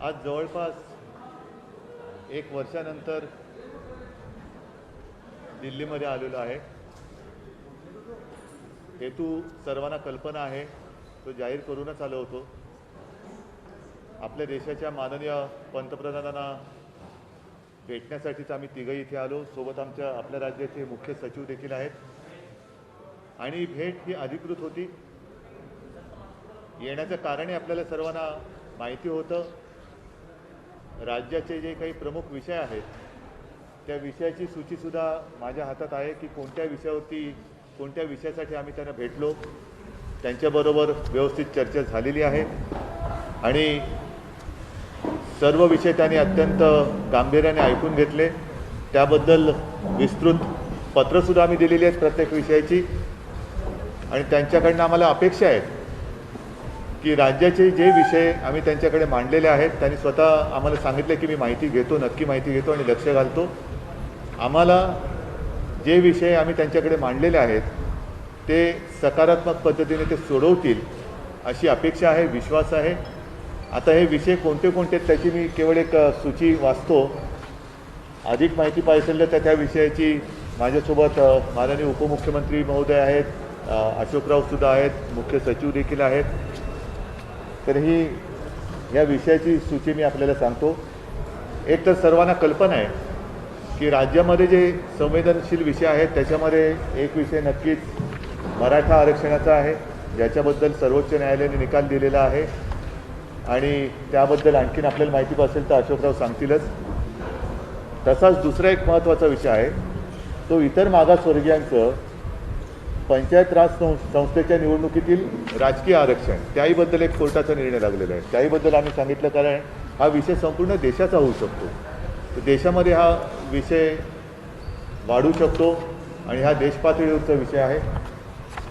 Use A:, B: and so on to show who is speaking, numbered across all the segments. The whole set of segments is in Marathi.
A: आज जवळपास एक वर्षानंतर दिल्लीमध्ये आलेलो आहे। हेतू सर्वांना कल्पना आहे, तो जाहीर करूनच आलो होतो। आपल्या देशाच्या माननीय पंतप्रधानांना भेटण्यासाठीच आम्ही तिघही इथे आलो। सोबत आपल्या राज्याचे मुख्य सचिव देखील आहेत आणि भेट ही अधिकृत होती। येण्याचं कारण आपल्याला सर्वांना माहिती होतं। राज्याचे जे काही प्रमुख विषय आहेत त्या विषयाची सूचीसुद्धा माझ्या हातात आहे की कोणत्या विषयावरती कोणत्या विषयासाठी आम्ही त्यांना भेटलो। त्यांच्याबरोबर व्यवस्थित चर्चा झालेली आहे आणि सर्व विषय त्यांनी अत्यंत गांभीर्याने ऐकून घेतले। त्याबद्दल विस्तृत पत्रसुद्धा आम्ही दिलेली आहेत प्रत्येक विषयाची आणि त्यांच्याकडनं आम्हाला अपेक्षा आहे की राज्याचे जे विषय आम्ही त्यांच्याकडे मांडलेले आहेत त्यांनी स्वतः आम्हाला सांगितले की मी माहिती घेतो, नक्की माहिती घेतो आणि लक्ष घालतो। आम्हाला जे विषय आम्ही त्यांच्याकडे मांडलेले आहेत ते सकारात्मक पद्धतीने ते सोडवतील अशी अपेक्षा आहे, विश्वास आहे। आता हे विषय कोणते कोणते त्याची मी केवळ एक सूची वाचतो। अधिक माहिती पाहिजे तर त्या विषयाची माझ्यासोबत माननीय उपमुख्यमंत्री महोदय आहेत, अशोकरावसुद्धा आहेत, मुख्य सचिव देखील आहेत। तर ही या विषयाची सूची मी आपल्याला सांगतो। एक तर सर्वांना कल्पना आहे की राज्यामध्ये जे संवेदनशील विषय आहेत त्याच्यामध्ये एक विषय नक्कीच मराठा आरक्षणाचा आहे, ज्याच्याबद्दल सर्वोच्च न्यायालयाने निकाल दिलेला आहे आणि त्याबद्दल आणखीन आपल्याला माहिती असेल तर अशोकराव सांगतीलच। तसाच दुसरा एक महत्त्वाचा विषय आहे तो इतर मागासवर्गीयांचं पंचायत राज संस्थेच्या निवडणुकीतील राजकीय आरक्षण, त्याहीबद्दल एक कोर्टाचा निर्णय लागलेला आहे। त्याहीबद्दल आम्ही सांगितलं कारण हा विषय संपूर्ण देशाचा होऊ शकतो, तर देशामध्ये हा विषय वाढू शकतो आणि हा देशपातळीवरचा विषय आहे।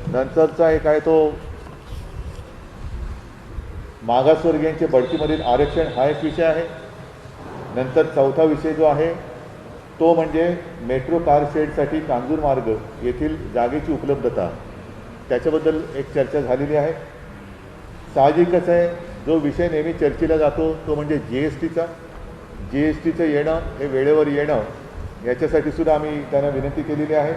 A: नंतरचा एक आहे तो मागासवर्गीयांचे बढतीमधील आरक्षण, हा एक विषय आहे। नंतर चौथा विषय जो आहे तो म्हणजे मेट्रो कार शेडसाठी कांजूरमार्ग येथील जागेची उपलब्धता, त्याच्याबद्दल एक चर्चा झालेली आहे। साहजिकच आहे जो विषय नेहमी चर्चेला जातो तो म्हणजे जीएसटीचं येणं, हे वेळेवर येणं, याच्यासाठी सुद्धा आम्ही त्यांना विनंती केलेली आहे।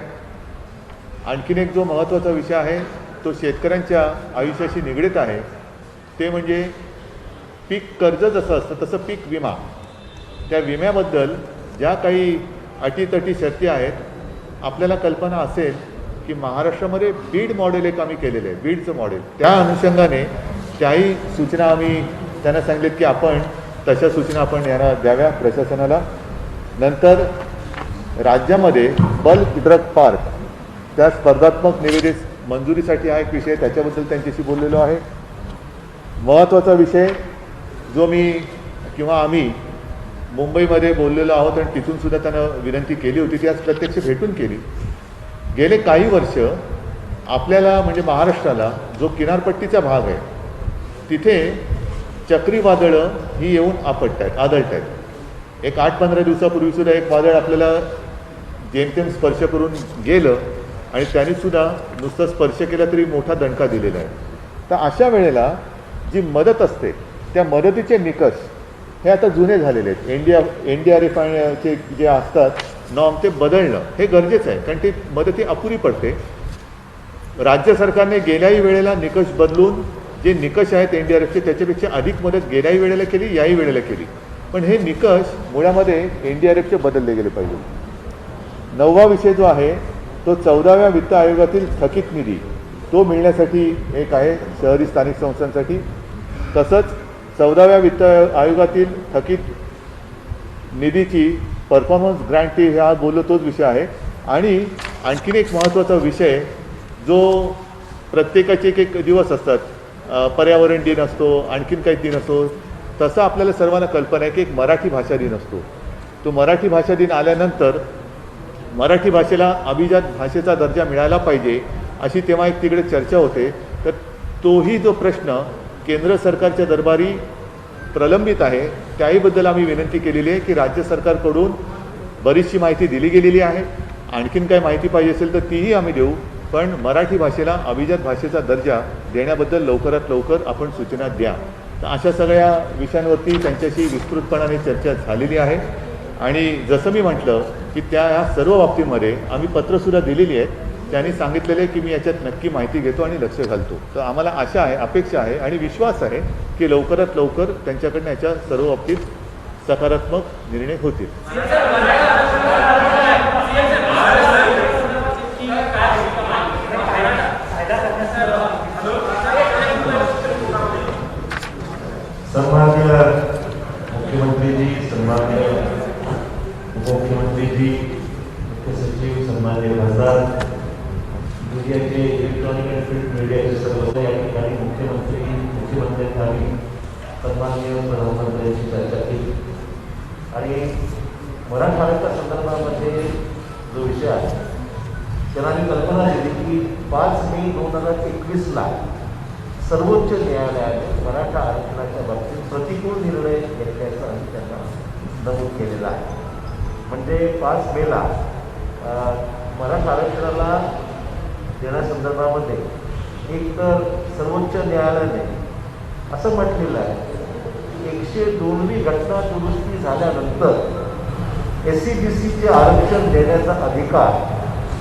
A: आणखीन एक जो महत्त्वाचा विषय आहे तो शेतकऱ्यांच्या आयुष्याशी निगडीत आहे, ते म्हणजे पीक कर्ज जसं असतं तसं पीक विमा। त्या विम्याबद्दल ज्या काही अटीतटी शर्ती आहेत, आपल्याला कल्पना असेल की महाराष्ट्रामध्ये बीड मॉडेल एक आम्ही केलेलं आहे, बीडचं मॉडेल। त्या अनुषंगाने त्याही सूचना आम्ही त्यांना सांगितलेत की आपण तशा सूचना आपण यांना द्याव्या प्रशासनाला। नंतर राज्यामध्ये बल्क ड्रग पार्क त्या स्पर्धात्मक निविदेस मंजुरीसाठी हा एक विषय, त्याच्याबद्दल त्यांच्याशी बोललेलो आहे। महत्त्वाचा विषय जो मी किंवा आम्ही मुंबईमध्ये बोललेलो आहोत आणि तिथूनसुद्धा त्यांना विनंती केली होती, ती आज प्रत्यक्ष भेटून केली। गेले काही वर्ष आपल्याला म्हणजे महाराष्ट्राला जो किनारपट्टीचा भाग आहे तिथे चक्रीवादळं ही येऊन आदळत आहेत। एक 8-15 दिवसापूर्वीसुद्धा एक वादळ आपल्याला जेमतेम स्पर्श करून गेलं आणि त्यांनीसुद्धा नुसतं स्पर्श केला तरी मोठा दणका दिलेला आहे। तर अशा वेळेला जी मदत असते त्या मदतीचे निकष हे आता जुने झालेले आहेत। NDRFचे जे असतात नॉर्म ते बदलणं हे गरजेचं आहे, कारण ती मदती अपुरी पडते। राज्य सरकारने गेल्याही वेळेला निकष बदलून जे निकष आहेत NDRFचे त्याच्यापेक्षा अधिक मदत गेल्याही वेळेला केली, याही वेळेला केली, पण हे निकष मुळामध्ये NDRFचे बदलले गेले पाहिजे। 9वा विषय जो आहे तो 14व्या वित्त आयोगातील थकीत निधी तो मिळण्यासाठी एक आहे शहरी स्थानिक संस्थांसाठी। तसंच 14व्या वित्त आयोगातील थकीत निधीची परफॉर्मन्स ग्रँटी हा बोललो तोच विषय आहे। आणि आणखीन एक महत्त्वाचा विषय जो प्रत्येकाचे एक दिवस असतात, पर्यावरण दिन असतो, आणखीन काही दिन असतो, तसं आपल्याला सर्वांना कल्पना आहे की एक मराठी भाषा दिन असतो। तो मराठी भाषा दिन आल्यानंतर मराठी भाषेला अभिजात भाषेचा दर्जा मिळाला पाहिजे अशी तेव्हा एक तिकडे चर्चा होते। तर तोही जो प्रश्न केंद्र सरकारच्या दरबारी प्रलंबित आहे त्याहीबद्दल आम्ही विनंती केलेली आहे की राज्य सरकारकडून बरीचशी माहिती दिली गेलेली आहे, आणखीन काय माहिती पाहिजे असेल तर तीही आम्ही देऊ, पण मराठी भाषेला अभिजात भाषेचा दर्जा देण्याबद्दल लवकरात लवकर आपण सूचना द्या। तर अशा सगळ्या विषयांवरती त्यांच्याशी विस्तृतपणाने चर्चा झालेली आहे आणि जसं मी म्हटलं की ह्या सर्व बाबतीमध्ये आम्ही पत्रसुद्धा दिलेली आहेत. त्यांनी सांगितलेलं आहे की मी याच्यात नक्की माहिती घेतो आणि लक्ष घालतो. तर आम्हाला आशा आहे, अपेक्षा आहे आणि विश्वास आहे की लवकरात लवकर त्यांच्याकडनं याच्या सर्व बाबतीत सकारात्मक निर्णय होतील.
B: सन्माननीय मुख्यमंत्री जी, सन्माननीय उपमुख्यमंत्री जी, मुख्य सचिव, सन्माननीय खासदार, मीडियाचे इलेक्ट्रॉनिक अँड प्रिंट मीडियाचे सर्व या ठिकाणी मुख्यमंत्र्यांनी सन्माननीय प्रधानमंत्र्यांची चर्चा केली आणि मराठवाड्याच्या संदर्भामध्ये जो विषय आहे त्यांना मी कल्पना दिली की 5 मे 2021ला सर्वोच्च न्यायालयाने मराठा आरक्षणाच्या बाबतीत प्रतिकूल निर्णय घेतल्याचं आम्ही त्यांना नमूद केलेलं आहे. म्हणजे 5 मेला मराठा आरक्षणाला देण्यासंदर्भामध्ये एक तर सर्वोच्च न्यायालयाने असं म्हटलेलं आहे 102वी घटना दुरुस्ती झाल्यानंतर SC-BCचे आरक्षण देण्याचा अधिकार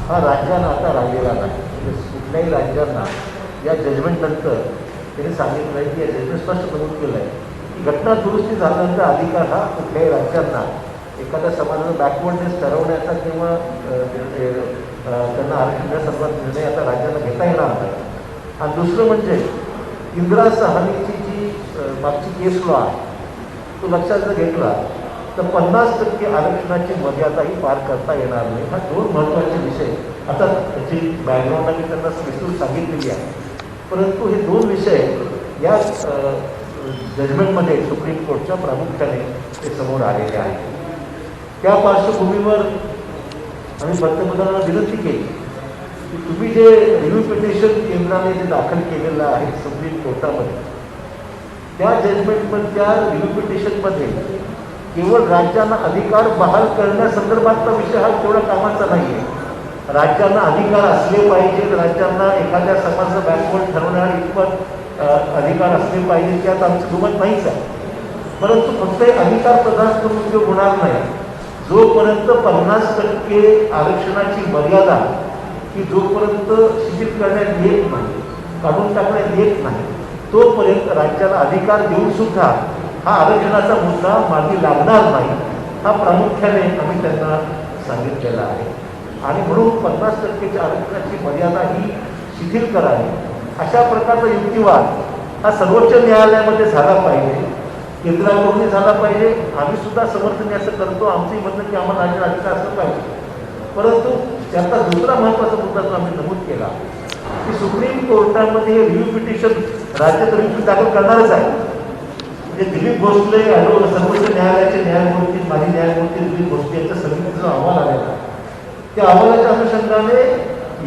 B: हा राज्यांना आता राहिलेला नाही. म्हणजे कुठल्याही राज्यांना या जजमेंटनंतर त्यांनी सांगितलं आहे की या जजमेंट स्पष्ट नमूद केलं आहे की घटना दुरुस्ती झाल्यानंतर अधिकार हा कुठल्याही राज्यांना एखाद्या समाजाचा बॅकवर्डनेस ठरवण्याचा किंवा त्यांना आरक्षण देण्यासंदर्भात निर्णय आता राज्यांना घेता येणार नाही. आणि दुसरं म्हणजे इंदिरा सहानीची जी मागची केस लॉ आहे तो लक्षात जर घेतला तर 50% आरक्षणाची मर्यादाही पार करता येणार नाही. हा 2 महत्त्वाचे विषय आता त्याची बॅकग्राऊंड मी त्यांना विस्तृत सांगितलेली आहे. परंतु हे 2 विषय या जजमेंटमध्ये सुप्रीम कोर्टच्या प्रामुख्याने ते समोर आलेले आहेत. त्या पार्श्वभूमीवर आम्ही पंतप्रधानांना विनंती केली की तुम्ही जे रिव्ह्यू पिटिशन केंद्राने जे दाखल केलेलं आहे सुप्रीम कोर्टामध्ये त्या जजमेंटमध्ये त्या रिव्ह्यू पिटिशनमध्ये केवळ राज्यांना अधिकार बहाल करण्यासंदर्भातला विषय हा तेवढा कामाचा नाही आहे. राज्यांना अधिकार असले पाहिजे, राज्यांना एखाद्या समाजाचं बॅकवर्ड ठरवण्याला इतपत अधिकार असले पाहिजे त्यात आमचं दुमत नाहीच आहे. परंतु फक्त अधिकार प्रदान करून उपयोग होणार नाही. जोपर्यंत 50% आरक्षणाची मर्यादा ही जोपर्यंत शिथिल करण्यात येत नाही, काढून टाकण्यात येत नाही, तोपर्यंत राज्याला अधिकार देऊन सुद्धा हा आरक्षणाचा मुद्दा मागे लागणार नाही. हा प्रामुख्याने आम्ही त्यांना सांगितलेला आहे. आणि म्हणून 50% आरक्षणाची मर्यादा ही शिथिल करावी अशा प्रकारचा युक्तिवाद हा सर्वोच्च न्यायालयामध्ये झाला पाहिजे, केंद्राकडूनही झाला पाहिजे. आम्ही सुद्धा समर्थन असं करतो, आमचंही म्हणणं की आम्हाला राज्याला अधिकार असलं पाहिजे. परंतु त्याचा दुसरा महत्त्वाचा मुद्दा जो आम्ही नमूद केला की सुप्रीम कोर्टामध्ये हे रिव्ह्यू पिटिशन राज्यात रिव्ह्यू दाखल करणारच आहे. म्हणजे दिलीप भोसले सर्वोच्च न्यायालयाचे न्यायमूर्ती, माजी न्यायमूर्ती दिलीप भोसले यांच्या समितीचा जो अहवाल आलेला त्या अहवालाच्या अनुषंगाने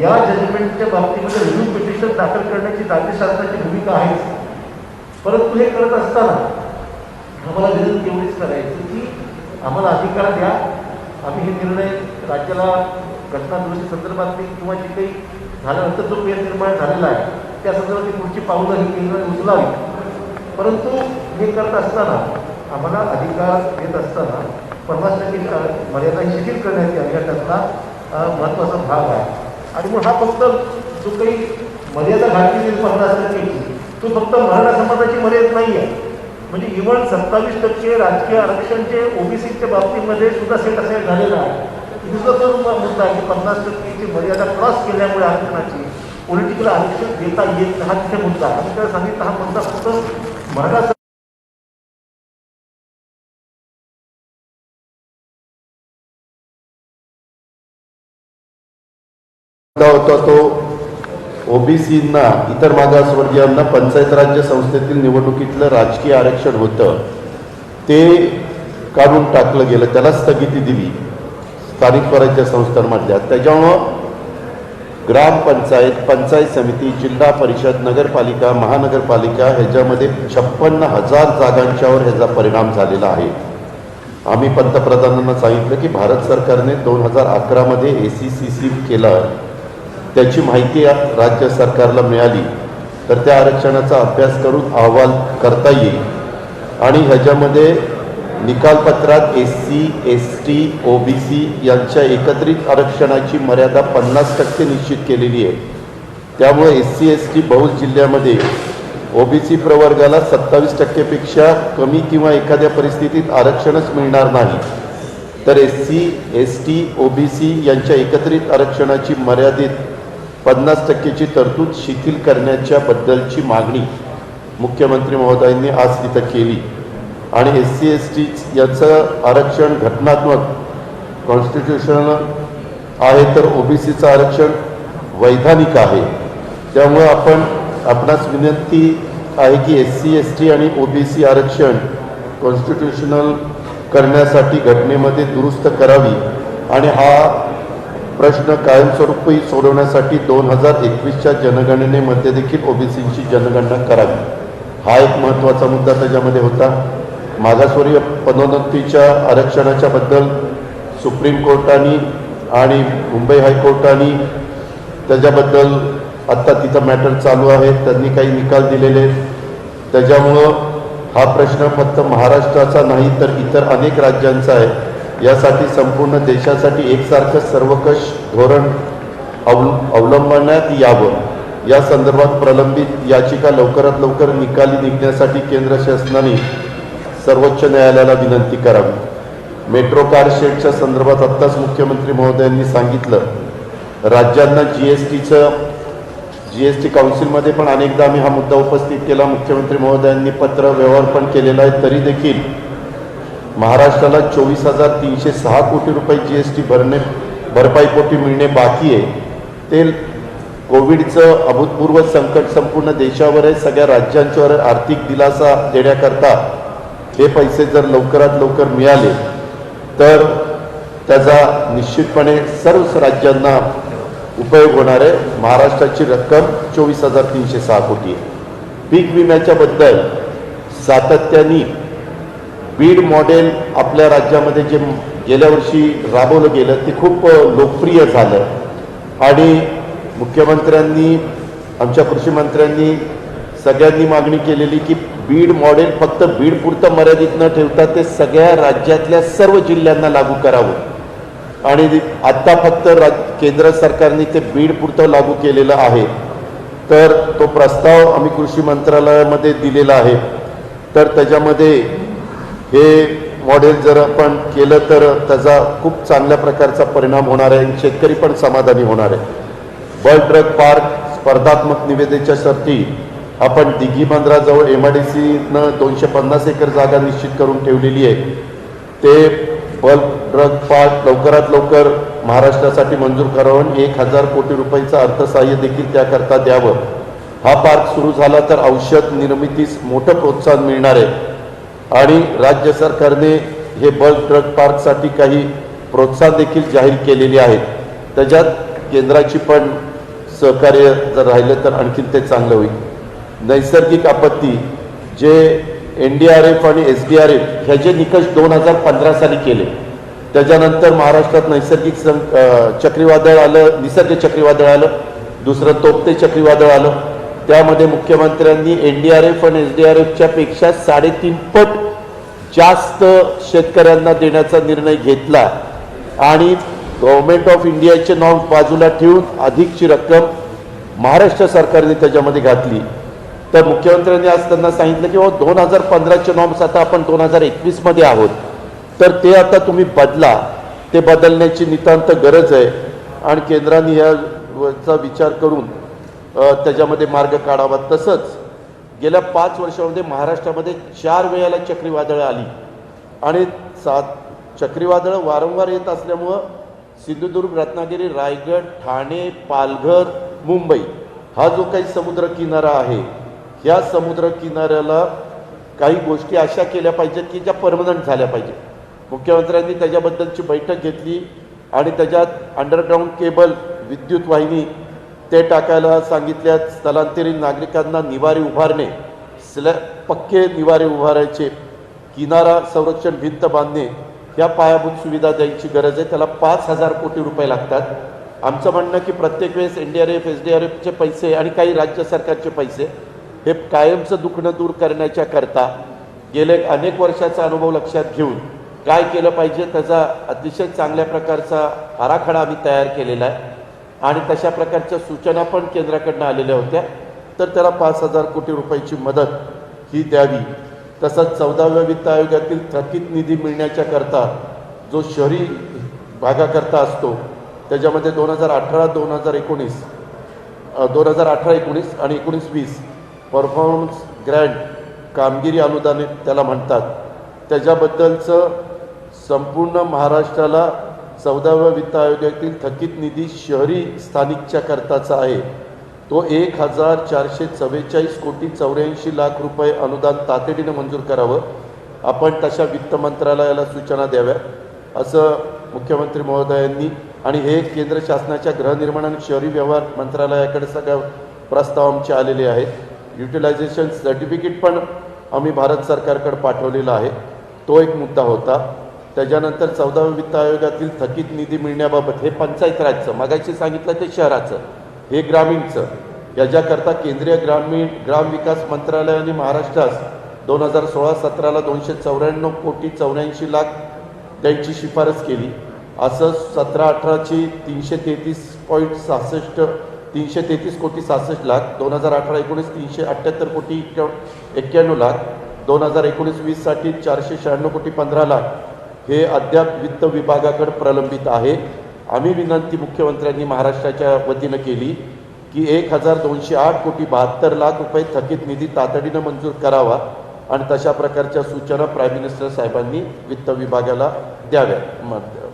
B: या जजमेंटच्या बाबतीमध्ये रिव्ह्यू पिटिशन दाखल करण्याची राज्यशासनाची भूमिका आहेच. परंतु हे करत असताना आम्हाला विनंती एवढीच करायची की आम्हाला अधिकार द्या. आम्ही हे निर्णय राज्याला घटना दुरुस्ती संदर्भातली किंवा जे काही झाल्यानंतर जो पेर निर्माण झालेला आहे त्या संदर्भातली पुढची पावलं ही केंद्राने उचलावी. परंतु हे करत असताना आम्हाला अधिकार देत असताना 50% मर्यादा शिथिल करण्याची अधिकारातला महत्त्वाचा भाग आहे. आणि मग हा फक्त जो काही मर्यादा घातली 50%ची तो फक्त मराठा समाजाची मर्यादा नाही आहे. म्हणजे इव्हन 27% राजकीय आरक्षणचे OBCच्या बाबतीमध्ये सुद्धा सेट असायला झालेला आहे. दुसरा तो मुद्दा आहे की 50%ची मर्यादा क्रॉस केल्यामुळे आरक्षणाची पॉलिटिकल आरक्षण देता येत नाही. हा तिथे मुद्दा आहे. आम्ही त्याला सांगितलं हा मुद्दा फक्त मराठा
C: होता तो OBCंना, इतर मागासवर्गीयांना पंचायत राज्य संस्थेतील निवडणुकीतलं राजकीय आरक्षण होतं ते काढून टाकलं गेलं, त्याला स्थगिती दिली स्थानिक स्वराज्य संस्थांमधल्या. त्याच्यामुळं ग्रामपंचायत, पंचायत समिती, जिल्हा परिषद, नगरपालिका, महानगरपालिका ह्याच्यामध्ये 56,000 जागांच्यावर ह्याचा परिणाम झालेला आहे. आम्ही पंतप्रधानांना सांगितलं की भारत सरकारने 2011मध्ये ACCC केलं, त्याची माहिती राज्य सरकारला मिळाली तर त्या आरक्षणाचा अभ्यास करून अहवाल करता येईल. आणि ह्याच्यामध्ये निकालपत्रात SC, ST, OBC यांच्या एकत्रित आरक्षणाची मर्यादा 50% निश्चित केलेली आहे. त्यामुळे SC, ST बहुल जिल्ह्यामध्ये OBC प्रवर्गाला 27% कमी किंवा एखाद्या परिस्थितीत आरक्षणच मिळणार नाही. तर SC, ST, OBC यांच्या एकत्रित आरक्षणाची मर्यादित 50%ची तरतूद शिथिल करण्याच्या बद्दलची मागणी मुख्यमंत्री महोदयांनी आज तिथं केली. आणि SC, ST याचं आरक्षण घटनात्मक कॉन्स्टिट्यूशनल आहे, तर OBCचं आरक्षण वैधानिक आहे. त्यामुळं आपणास विनंती आहे की SC, ST आणि OBC आरक्षण कॉन्स्टिट्यूशनल करण्यासाठी घटनेमध्ये दुरुस्त करावी आणि हा प्रश्न कायमस्वरूपी सोडवण्यासाठी 2021च्या जनगणनेमध्ये देखील OBCची जनगणना करावी. हा एक महत्त्वाचा मुद्दा त्याच्यामध्ये होता. मागासवर्गीय पदोन्नतीच्या आरक्षणाच्या बद्दल सुप्रीम कोर्टाने आणि मुंबई हायकोर्टाने त्याच्याबद्दल आत्ता तिथं मॅटर चालू आहे, त्यांनी काही निकाल दिलेले. त्याच्यामुळं हा प्रश्न फक्त महाराष्ट्राचा नाही तर इतर अनेक राज्यांचा आहे. यासाठी संपूर्ण देशासाठी एकसारखं सर्वकष धोरण अवलंबण्यात यावं. या संदर्भात प्रलंबित याचिका लवकरात लवकर निकाली निघण्यासाठी केंद्र शासनाने सर्वोच्च न्यायालयाला विनंती करावी. मेट्रो कार शेडच्या संदर्भात आत्ताच मुख्यमंत्री महोदयांनी सांगितलं, राज्यांना GST काउन्सिलमध्ये पण अनेकदा आम्ही हा मुद्दा उपस्थित केला. मुख्यमंत्री महोदयांनी पत्र व्यवहार पण केलेला आहे. तरी देखील महाराष्ट्राला 24,306 कोटी रुपये GST भरपाईपोटी मिळणे बाकी आहे. ते कोविडचं अभूतपूर्व संकट संपूर्ण देशावर आहे, सगळ्या राज्यांच्यावर आर्थिक दिलासा देण्याकरता हे पैसे जर लवकरात लवकर मिळाले तर त्याचा निश्चितपणे सर्व राज्यांना उपयोग होणार आहे. महाराष्ट्राची रक्कम 24,306 कोटी आहे. पीक विम्याच्या बद्दल सातत्याने बीड मॉडेल आपल्या राज्यामध्ये जे गेल्या वर्षी राबवलं गेलं ते खूप लोकप्रिय झालं आणि मुख्यमंत्र्यांनी आमच्या कृषी मंत्र्यांनी सगळ्यांनी मागणी केलेली की बीड मॉडेल फक्त बीडपुरतं मर्यादित न ठेवता ते सगळ्या राज्यातल्या सर्व जिल्ह्यांना लागू करावं. आणि आत्ता फक्त केंद्र सरकारने ते बीडपुरतं लागू केलेलं आहे. तर तो प्रस्ताव आम्ही कृषी मंत्रालयामध्ये दिलेला आहे. तर त्याच्यामध्ये हे मॉडेल जर आपण केलं तर त्याचा खूप चांगल्या प्रकारचा परिणाम होणार आहे. शेतकरी पण समाधानी होणार आहे. बल्क ड्रग पार्क स्पर्धात्मक निविदेच्यासाठी आपण दिघी बंदराजवळ MIDCनं 250 एकर जागा निश्चित करून ठेवलेली आहे. ते बल्क ड्रग पार्क लवकरात लवकर महाराष्ट्रासाठी मंजूर करावं. 1,000 कोटी रुपयाचं अर्थसहाय्य देखील त्याकरता द्यावं. हा पार्क सुरू झाला तर औषध निर्मितीस मोठं प्रोत्साहन मिळणार आहे आणि राज्य सरकारने हे बल्क ड्रग पार्कसाठी काही प्रोत्साहन देखील जाहीर केलेली आहेत. त्याच्यात केंद्राची पण सहकार्य जर राहिलं तर आणखीन ते चांगलं होईल. नैसर्गिक आपत्ती जे NDRF आणि SDRF ह्याचे निकष 2015 साली केले. त्याच्यानंतर महाराष्ट्रात नैसर्गिक चक्रीवादळ आलं, निसर्ग चक्रीवादळ आलं, दुसरं तोक्ते चक्रीवादळ आलं. त्यामध्ये मुख्यमंत्र्यांनी NDRF आणि SDRFच्या पेक्षा 3.5 पट जास्त शेतकऱ्यांना देण्याचा निर्णय घेतला आणि गव्हर्नमेंट ऑफ इंडियाचे नॉर्म्स बाजूला ठेवून अधिकची रक्कम महाराष्ट्र सरकारने त्याच्यामध्ये घातली. तर मुख्यमंत्र्यांनी आज त्यांना सांगितलं की 2015चे नॉर्म्स आता आपण 2021मध्ये आहोत, तर ते आता तुम्ही बदला. ते बदलण्याची नितांत गरज आहे आणि केंद्राने याचा विचार करून त्याच्यामध्ये मार्ग काढावा. तसंच गेल्या 5 वर्षामध्ये महाराष्ट्रामध्ये 4 वेळेला चक्रीवादळं आली आणि चक्रीवादळं वारंवार येत असल्यामुळं सिंधुदुर्ग, रत्नागिरी, रायगड, ठाणे, पालघर, मुंबई हा जो काही समुद्र किनारा आहे, ह्या समुद्र किनाऱ्याला काही गोष्टी अशा केल्या पाहिजेत की ज्या परमनंट झाल्या पाहिजेत. मुख्यमंत्र्यांनी त्याच्याबद्दलची बैठक घेतली आणि त्याच्यात अंडरग्राऊंड केबल, विद्युत वाहिनी ते टाकायला सांगितल्यात. स्थलांतरित नागरिकांना निवारी उभारणे, पक्के निवारे उभारायचे, किनारा संरक्षण भिंत बांधणे, ह्या पायाभूत सुविधा द्यायची गरज आहे. त्याला 5,000 कोटी रुपये लागतात. आमचं म्हणणं की प्रत्येक वेळेस NDRF SDRFचे पैसे आणि काही राज्य सरकारचे पैसे हे कायमचं दुखणं दूर करण्याच्या करता गेले अनेक वर्षाचा अनुभव लक्षात घेऊन काय केलं पाहिजे त्याचा अतिशय चांगल्या प्रकारचा आराखडा आम्ही तयार केलेला आहे आणि तशा प्रकारच्या सूचना पण केंद्राकडनं आलेल्या होत्या. तर त्याला 5,000 कोटी रुपयाची मदत ही द्यावी. तसंच 14व्या वित्त आयोगातील थकीत निधी मिळण्याच्या करता जो शहरी भागाकरता असतो त्याच्यामध्ये 2018-19 आणि 19-20 परफॉर्मन्स ग्रँट कामगिरी अनुदान त्याला म्हणतात त्याच्याबद्दलचं संपूर्ण महाराष्ट्राला 14व्या वित्त आयोगातील थकीत निधी शहरी स्थानिकच्या करताचा आहे तो 1,444 कोटी 84 लाख रुपये अनुदान तातडीनं मंजूर करावं. आपण तशा वित्त मंत्रालयाला सूचना द्याव्यात असं मुख्यमंत्री महोदयांनी आणि हे केंद्र शासनाच्या गृहनिर्माण आणि शहरी व्यवहार मंत्रालयाकडे सगळं प्रस्ताव आमचे आलेले आहेत. युटिलायझेशन सर्टिफिकेट पण आम्ही भारत सरकारकडे पाठवलेला आहे. तो एक मुद्दा होता. त्याच्यानंतर 14व्या वित्त आयोगातील थकीत निधी मिळण्याबाबत हे पंचायत राजचं मगाशी सांगितलं ते शहराचं हे ग्रामीणचं याच्याकरता केंद्रीय ग्रामविकास मंत्रालयाने महाराष्ट्रास 2016-17ला 294 कोटी 84 लाख द्यायची शिफारस केली. असं 17-18ची 333 कोटी 66 लाख 2018-19 378 कोटी 91 लाख 2019-20 साठी 496 कोटी 15 लाख हे अद्याप वित्त विभागाकडे प्रलंबित आहे. आम्ही विनंती मुख्यमंत्र्यांनी महाराष्ट्राच्या वतीनं केली की 1,208 कोटी 72 लाख रुपये थकीत निधी तातडीनं मंजूर करावा आणि तशा प्रकारच्या सूचना प्राईम मिनिस्टर साहेबांनी वित्त विभागाला द्याव्या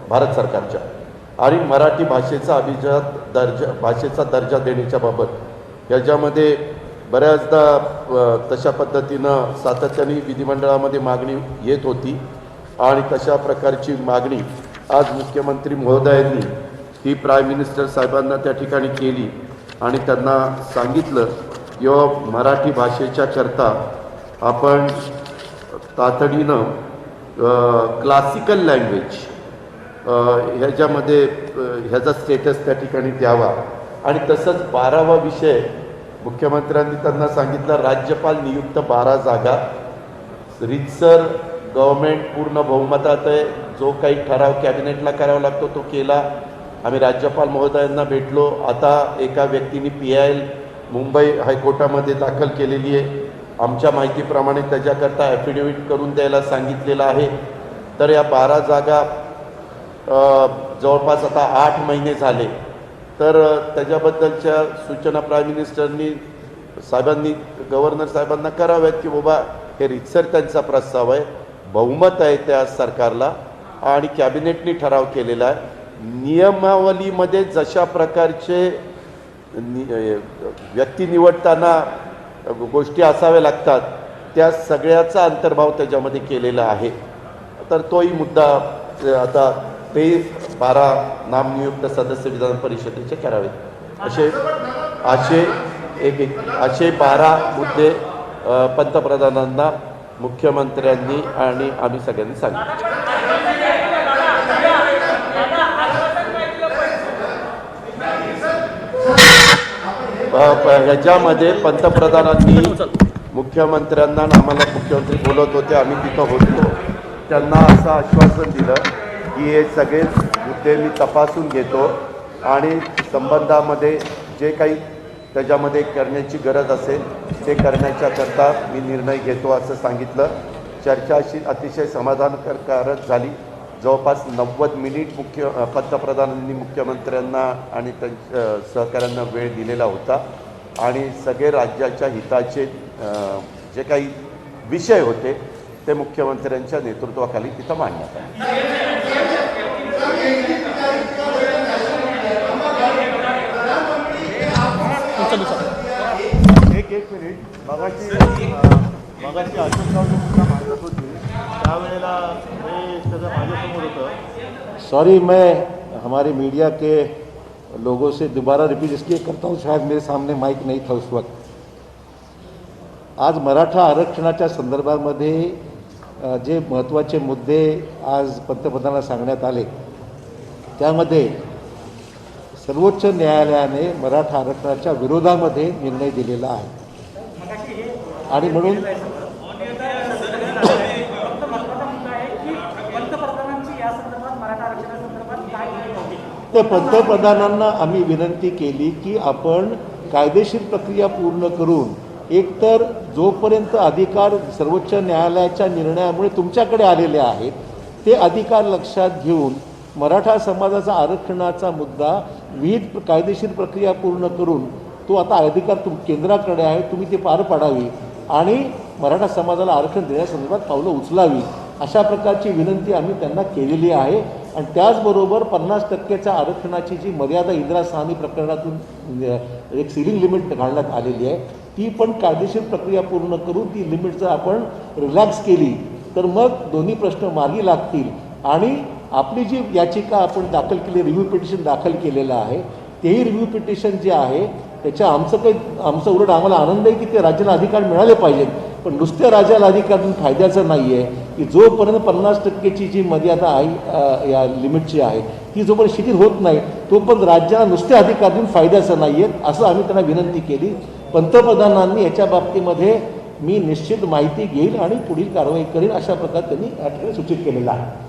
C: भारत सरकारच्या. आणि मराठी भाषेचा भाषेचा दर्जा देण्याच्या बाबत याच्यामध्ये बऱ्याचदा तशा पद्धतीनं सातत्याने विधिमंडळामध्ये मागणी येत होती आणि तशा प्रकारची मागणी आज मुख्यमंत्री महोदयांनी ही प्राईम मिनिस्टर साहेबांना त्या ठिकाणी केली आणि त्यांना सांगितलं की मराठी भाषेच्या करता आपण तातडीनं क्लासिकल लँग्वेज ह्याच्यामध्ये ह्याचा स्टेटस त्या ठिकाणी द्यावा. आणि तसंच 12वा विषय मुख्यमंत्र्यांनी त्यांना सांगितलं राज्यपाल नियुक्त 12 जागा रीतसर गव्हर्मेंट पूर्ण बहुमतात आहे. जो काही ठराव कॅबिनेटला करावा लागतो तो केला. आम्ही राज्यपाल महोदयांना भेटलो. आता एका व्यक्तीने PIL मुंबई हायकोर्टामध्ये दाखल केलेली आहे. आमच्या माहितीप्रमाणे त्याच्याकरता ॲफिडेव्हिट करून द्यायला सांगितलेलं आहे. तर या 12 जागा जवळपास आता 8 महिने झाले. तर त्याच्याबद्दलच्या सूचना प्राईम मिनिस्टरनी साहेबांनी गव्हर्नर साहेबांना कराव्यात की बाबा हे रीतसर त्यांचा प्रस्ताव आहे, बहुमत आहे त्या सरकारला आणि कॅबिनेटने ठराव केलेला आहे. नियमावलीमध्ये जशा प्रकारचे व्यक्ती निवडताना गोष्टी असाव्या लागतात त्या सगळ्याचा अंतर्भाव त्याच्यामध्ये केलेला आहे. तर तोही मुद्दा आता ते 12 नामनियुक्त सदस्य विधान परिषदेचे करावेत असे 12 मुद्दे पंतप्रधानांना मुख्यमंत्र्यांनी आणि आम्ही सगळ्यांनी सांगितले. ह्याच्यामध्ये पंतप्रधानांनी मुख्यमंत्र्यांना आम्हाला मुख्यमंत्री बोलत होते, आम्ही तिथं होतो, त्यांना असं आश्वासन दिलं की हे सगळे मुद्दे मी तपासून घेतो आणि संबंधामध्ये जे काही त्याच्यामध्ये करण्याची गरज असेल ते करण्याच्याकरता मी निर्णय घेतो असं सांगितलं. चर्चा अशी अतिशय समाधानकारक झाली. जवळपास 90 मिनिट पंतप्रधानांनी मुख्यमंत्र्यांना आणि त्यांच्या सहकाऱ्यांना वेळ दिलेला होता आणि सगळे राज्याच्या हिताचे जे काही विषय होते ते मुख्यमंत्र्यांच्या नेतृत्वाखाली तिथं मांडण्यात आले.
A: एक मिनिट मगाशी अशोकराव जो मुद्दा मांडत होते त्यावेळेला हे सगळं माझ्यासमोर होतं.
D: सॉरी, मैं हमारे मीडिया के लोगों से दोबारा रिपीट इसलिए करता हूँ, शायद मेरे सामने माइक नहीं था उस वक्त. आज मराठा आरक्षणाच्या संदर्भामध्ये जे महत्त्वाचे मुद्दे आज पंतप्रधानांना सांगण्यात आले त्यामध्ये सर्वोच्च न्यायालयाने मराठा आरक्षणाच्या विरोधामध्ये निर्णय दिलेला आहे आणि म्हणून तर पंतप्रधानांना आम्ही विनंती केली की आपण कायदेशीर प्रक्रिया पूर्ण करून एकतर जोपर्यंत अधिकार सर्वोच्च न्यायालयाच्या निर्णयामुळे तुमच्याकडे आलेले आहेत ते अधिकार लक्षात घेऊन मराठा समाजाचा आरक्षणाचा मुद्दा विविध कायदेशीर प्रक्रिया पूर्ण करून तो आता अधिकार केंद्राकडे आहे, तुम्ही ते पार पाडावी आणि मराठा समाजाला आरक्षण देण्यासंदर्भात पावलं उचलावी अशा प्रकारची विनंती आम्ही त्यांना केलेली आहे. आणि त्याचबरोबर 50% आरक्षणाची जी मर्यादा इंदिरा साहनी प्रकरणातून एक सिलिंग लिमिट घालण्यात आलेली आहे ती पण कायदेशीर प्रक्रिया पूर्ण करून ती लिमिट जर आपण रिलॅक्स केली तर मग दोन्ही प्रश्न मार्गी लागतील आणि आपली जी याचिका आपण दाखल केली रिव्ह्यू पिटिशन दाखल केलेलं आहे तेही रिव्ह्यू पिटिशन जे आहे त्याच्या आमचं उलट आम्हाला आनंद आहे की ते राज्याला अधिकार मिळाले पाहिजेत, पण नुसत्या राज्याला अधिकार देऊन फायद्याचं नाही आहे की जोपर्यंत 50%ची जी मर्यादा आहे या लिमिटची आहे ती जोपर्यंत शिथिल होत नाही तोपर्यंत राज्याला नुसते अधिकार देऊन फायद्याचं नाही आहे असं आम्ही त्यांना विनंती केली. पंतप्रधानांनी याच्या बाबतीमध्ये मी निश्चित माहिती घेईल आणि पुढील कारवाई करेन अशा प्रकारे त्यांनी या ठिकाणी सूचित केलेलं आहे.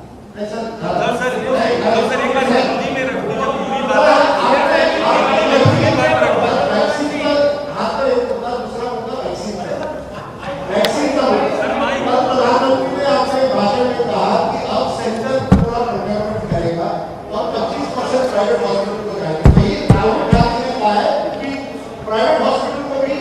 E: प्राइवेट हॉस्पिटल को भी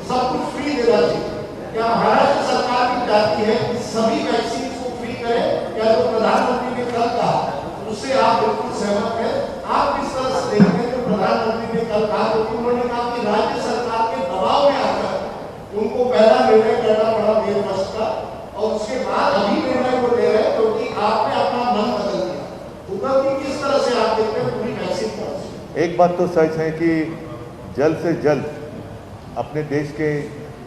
E: सब कुछ फ्री देना चाहिए। क्या महाराष्ट्र सरकार भी चाहती है कि सभी वैक्सीन को फ्री करें? क्या जो प्रधानमंत्री ने कल कहा उससे आप बिल्कुल सहमत हैं? आप किस तरह से देखते हैं जो प्रधानमंत्री ने कल कहा? क्योंकि उन्होंने कहा कि राज्य सरकार के दबाव में आकर उनको पहला निर्णय करना पड़ा 1.5 वर्ष का और उसके बाद अभी निर्णय को ले रहे हैं क्योंकि आपने अपना मन बदल दिया। तो किस तरह से आप देखते हैं पूरी वैक्सीन पर?
A: एक बात तो सच है कि जल्द से जल्द अपने देश के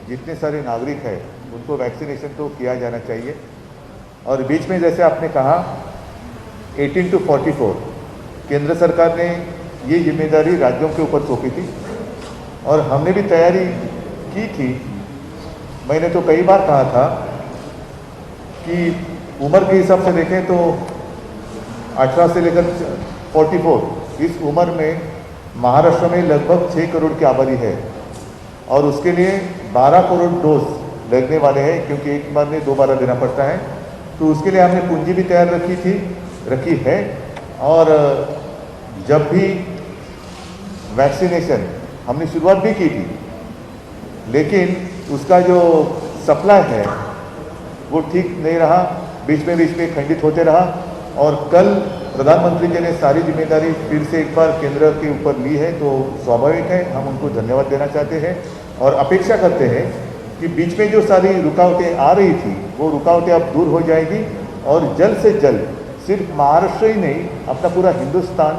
A: जितने सारे नागरिक हैं उनको वैक्सीनेशन तो किया जाना चाहिए। और बीच में जैसे आपने कहा 18 to 44 केंद्र सरकार ने ये जिम्मेदारी राज्यों के ऊपर सौंपी थी और हमने भी तैयारी की थी। मैंने तो कई बार कहा था कि उम्र के हिसाब से देखें तो 18 से लेकर 44 इस उम्र में महाराष्ट्र में लगभग 6 करोड़ की आबादी है और उसके लिए 12 करोड़ डोज लगने वाले हैं क्योंकि एक बार में 2 बार देना पड़ता है। तो उसके लिए हमने पूंजी भी तैयार रखी है और जब भी वैक्सीनेशन हमने शुरुआत भी की थी लेकिन उसका जो सप्लाई है वो ठीक नहीं रहा, बीच में खंडित होते रहा और कल प्रधानमंत्री जी ने सारी जिम्मेदारी फिर से एक बार केंद्र के ऊपर ली है तो स्वाभाविक है हम उनको धन्यवाद देना चाहते हैं और अपेक्षा करते हैं कि बीच में जो सारी रुकावटें आ रही थी वो रुकावटें अब दूर हो जाएगी और जल्द से जल्द सिर्फ महाराष्ट्र ही नहीं अपना पूरा हिंदुस्तान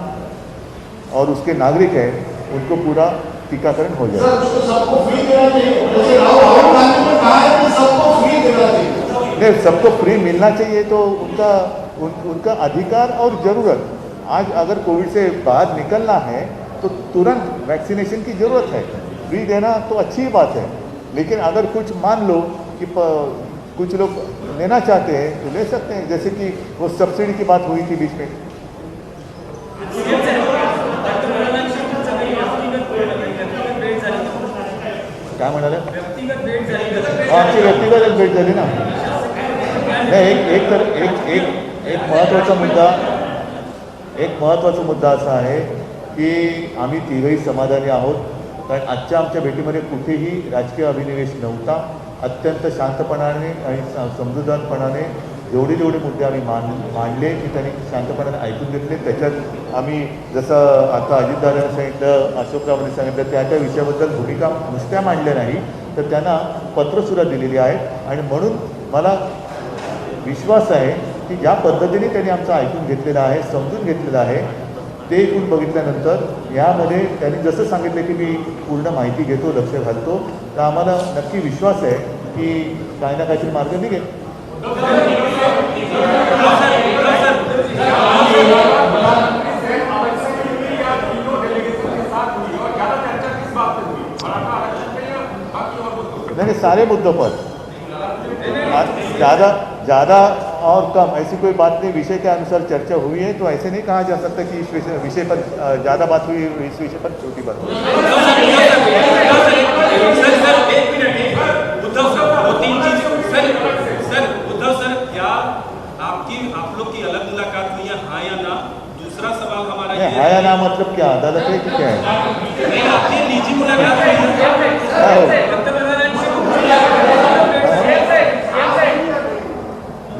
A: और उसके नागरिक हैं उनको पूरा टीकाकरण हो जाएगा।
E: सबको फ्री देना चाहिए, जैसे राहुल गांधी ने कहा है कि सबको फ्री देना चाहिए।
A: नहीं, सबको फ्री मिलना चाहिए तो उनका अधिकार और ज़रूरत। आज अगर कोविड से बाहर निकलना है तो तुरंत वैक्सीनेशन की ज़रूरत है। फ्री देना तो अच्छी बात है लेकिन अगर कुछ मान लो कि कुछ लोग लेना चाहते हैं तो ले सकते हैं, जैसे कि वो सब्सिडी की बात हुई थी बीच में। क्या म्हणाले? आमची व्यक्तिगत भेट झाली ना। नाही, एक महत्त्वाचा मुद्दा असा आहे की आम्ही तिघही समाधानी आहोत कारण आजच्या आमच्या भेटीमध्ये कुठेही राजकीय अभिनिवेश नव्हता। अत्यंत शांतपणाने आणि समजूतदारपणाने जेवढे मुद्दे आम्ही मांडले की त्यांनी शांतपणाने ऐकून घेतले। त्याच्यात आम्ही जसं आता अजितदादांनी सांगितलं, अशोकरावांनी सांगितलं त्या विषयाबद्दल भूमिका नुसत्या मांडल्या नाही तर त्यांना पत्रसुद्धा दिलेली आहेत आणि म्हणून मला विश्वास आहे की ज्या पद्धतीने त्यांनी आमचं ऐकून घेतलेलं आहे, समजून घेतलेलं आहे ते ऐकून बघितल्यानंतर यामध्ये त्यांनी जसं सांगितलं की मी पूर्ण माहिती घेतो, लक्ष घालतो, तर आम्हाला नक्की विश्वास आहे की काही ना काहीतरी मार्ग निघेल। नहीं, सारे मुद्दों पर ज़्यादा और कम ऐसी कोई बात नहीं, विषय के अनुसार चर्चा हुई है, तो ऐसे नहीं कहा जा सकता कि इस विषय पर ज़्यादा बात हुई, इस विषय पर छोटी बात हुई।
F: उद्धव सर, क्या आप लोग की अलग मुलाकात हुई है, हाँ या ना? दूसरा सवाल हमारा ये
A: है या ना मतलब क्या, अदालत है कि क्या है?
F: नहीं, आपकी निजी मुलाकात हुई है।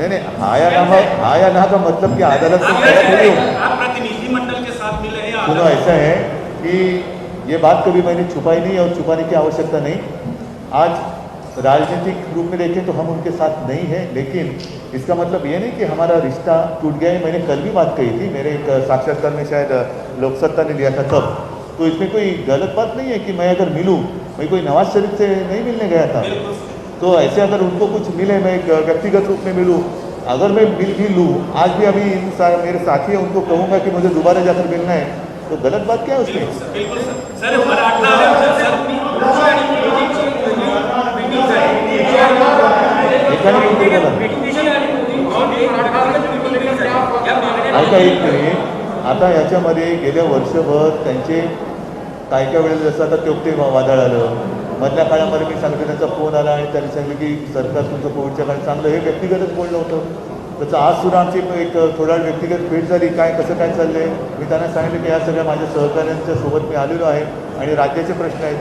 A: नहीं, हाँ या ना का मतलब क्या, अदालत से तय थोड़ी हो।
F: आप प्रतिनिधि मंडल के साथ मिले हैं?
A: सुनो, ऐसा है कि ये बात कभी मैंने छुपाई नहीं और छुपाने की आवश्यकता नहीं। आज राजनीतिक रूप में देखें तो हम उनके साथ नहीं हैं, लेकिन इसका मतलब ये नहीं कि हमारा रिश्ता टूट गया है। मैंने कल भी बात कही थी, मेरे एक साक्षात्कार में शायद लोकसत्ता ने लिया था तब, तो इसमें कोई गलत बात नहीं है कि मैं अगर मिलूँ, मैं कोई नवाज शरीफ से नहीं मिलने गया था, तो ऐसे अगर उनको कुछ मिले, मैं एक व्यक्तिगत रूप में मिलूँ, अगर मैं मिल भी लूँ, आज भी अभी मेरे साथी हैं, उनको कहूँगा कि मुझे दोबारा जाकर मिलना है, तो गलत बात क्या है उसमें?
F: बिल्कुल सर, मराठा
A: ऐका एक मिनिट, आता याच्यामध्ये गेल्या वर्षभर त्यांचे काय वेळेला जसं आता ते वादळ आलं, मधल्या काळामध्ये मी सांगतो त्यांचा फोन आला आणि त्यांनी सांगितलं की सरकार तुमचं कोविडच्या काळात चांगलं, हे व्यक्तिगतच बोलणं होतं. त्याचं आज सुद्धा आमची एक थोडा वेळ व्यक्तिगत भेट झाली, कसं काय चाललंय, मी त्यांना सांगितलं की या सगळ्या माझ्या सहकाऱ्यांच्या सोबत मी आलेलो आहे आणि राज्याचे प्रश्न आहेत.